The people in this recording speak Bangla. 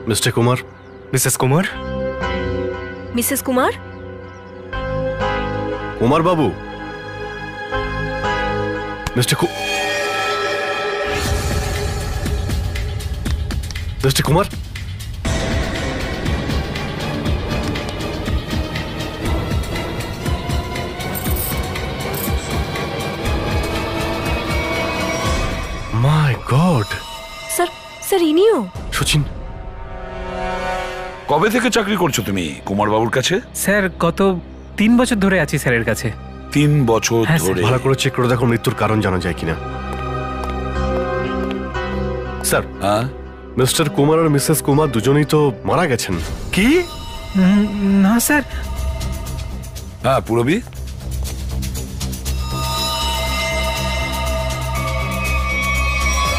Mister Kumar. Mrs Kumar. Mrs Kumar. Kumar বাবু। Mr Kumar. My god. Sir, sir ইনিও। সচিন, কবে থেকে চাকরি করছো তুমি কুমার বাবুর কাছে? স্যার গত 3 বছর ধরে আছি স্যারের কাছে। 3 বছর হ্যাঁ, ধরে? ভালো করে চেক করে দেখো মৃত্যুর কারণ জানা যায় কিনা। স্যার, হ্যাঁ? মিস্টার কুমার আর মিসেস কুমার দুজনেই তো মারা গেছেন। কি? না স্যার। হ্যাঁ পুরবী,